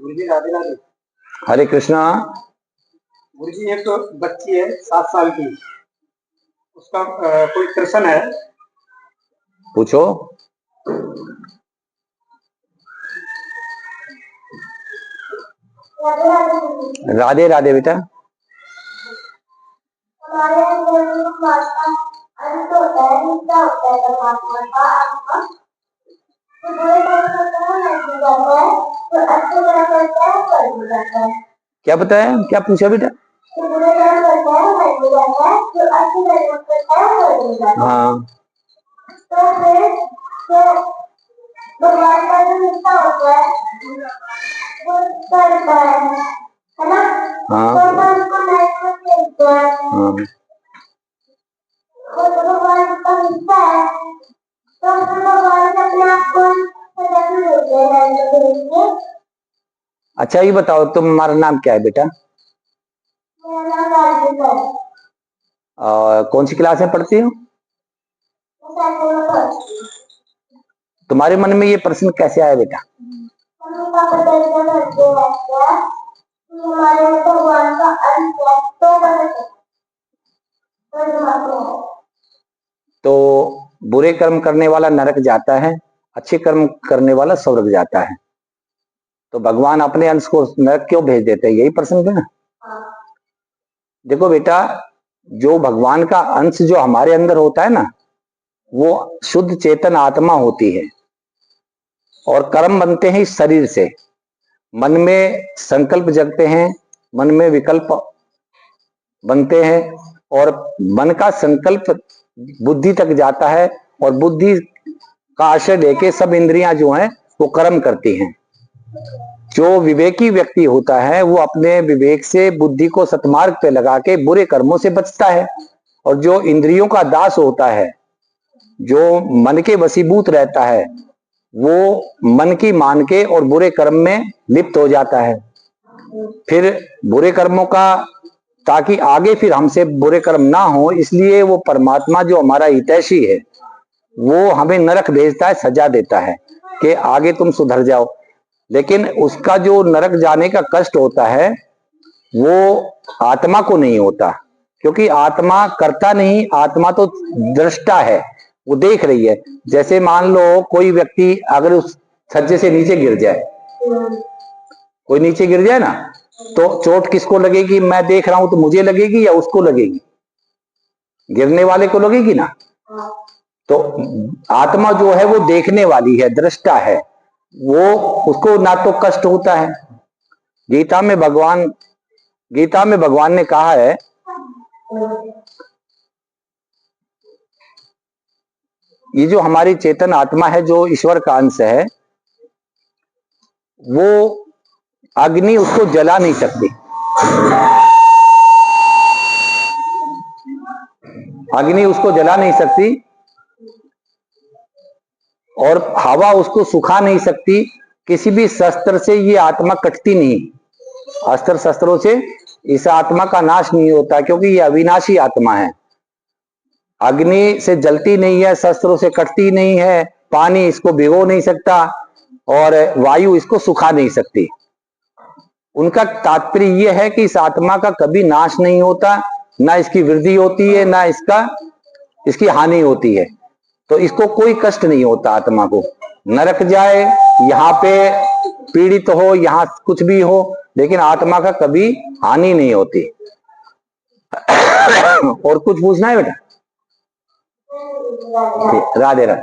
गुरु जी राधे राधे। हरे कृष्णा। गुरु जी एक तो बच्ची है 7 साल की, उसका कोई प्रश्न है। पूछो। राधे राधे बेटा। हमारे अंत होता है, नित्य होता है परमात्मा का आत्मा। तो बुरे कर्म करता है नरक में जाता है, तो अच्छे कर्म करता है स्वर्ग में जाता है। क्या बताया, क्या पूछा बेटा? तो बुरे कर्म करता है नरक में जाता है, जो अच्छे कर्म करता है स्वर्ग में जाता है। हाँ। तो फिर भगवान का जो नित्य होता है वो करता है ना? हाँ। तो उसको नरक में भेजता है। हाँ। वो तो भगवान का हिस्सा है, तो फिर भगवान ने अपने आप को सजा में भेज दिया नरक में भेज के। अच्छा ये बताओ तुम्हारा नाम क्या है बेटा? मेरा नाम राजदीप है। कौन सी क्लास में पढ़ती हो? मैं 7वीं में पढ़ती हूँ। तुम्हारे मन में ये प्रश्न कैसे आया बेटा? मम्मी पापा दर्शन करते हैं क्या कि हमारे में भगवान का अंश है, तो कैसे तो बुरे कर्म करने वाला नरक जाता है, अच्छे कर्म करने वाला स्वर्ग जाता है। तो भगवान अपने अंश को नरक क्यों भेज देते हैं, यही प्रश्न है ना? देखो बेटा, जो भगवान का अंश जो हमारे अंदर होता है ना, वो शुद्ध चेतन आत्मा होती है। और कर्म बनते हैं इस शरीर से। मन में संकल्प जगते हैं, मन में विकल्प बनते हैं, और मन का संकल्प बुद्धि तक जाता है, और बुद्धि का आश्रय लेके सब इंद्रियां जो हैं वो कर्म करती हैं। जो विवेकी व्यक्ति होता है वो अपने विवेक से बुद्धि को सतमार्ग पे लगा के बुरे कर्मों से बचता है। और जो इंद्रियों का दास होता है, जो मन के वशीभूत रहता है, वो मन की मान के और बुरे कर्म में लिप्त हो जाता है। फिर बुरे कर्मों का, ताकि आगे फिर हमसे बुरे कर्म ना हो, इसलिए वो परमात्मा जो हमारा हितैषी है वो हमें नरक भेजता है, सजा देता है कि आगे तुम सुधर जाओ। लेकिन उसका जो नरक जाने का कष्ट होता है वो आत्मा को नहीं होता, क्योंकि आत्मा करता नहीं, आत्मा तो दृष्टा है, वो देख रही है। जैसे मान लो कोई व्यक्ति अगर उस छज्जे से नीचे गिर जाए, कोई नीचे गिर जाए ना, तो चोट किसको लगेगी? मैं देख रहा हूं तो मुझे लगेगी या उसको लगेगी? गिरने वाले को लगेगी ना। तो आत्मा जो है वो देखने वाली है, दृष्टा है, वो उसको ना तो कष्ट होता है। गीता में भगवान ने कहा है, ये जो हमारी चेतन आत्मा है, जो ईश्वर का अंश है, वो अग्नि उसको जला नहीं सकती। अग्नि उसको जला नहीं सकती, और हवा उसको सुखा नहीं सकती। किसी भी शस्त्र से ये आत्मा कटती नहीं, अस्त्र शस्त्रों से इस आत्मा का नाश नहीं होता, क्योंकि ये अविनाशी आत्मा है। अग्नि से जलती नहीं है, शस्त्रों से कटती नहीं है, पानी इसको भिगो नहीं सकता, और वायु इसको सुखा नहीं सकती। उनका तात्पर्य यह है कि इस आत्मा का कभी नाश नहीं होता, ना इसकी वृद्धि होती है, ना इसकी हानि होती है। तो इसको कोई कष्ट नहीं होता आत्मा को। नरक जाए, यहाँ पे पीड़ित हो, यहाँ कुछ भी हो, लेकिन आत्मा का कभी हानि नहीं होती। और कुछ पूछना है बेटा? राधे राधे।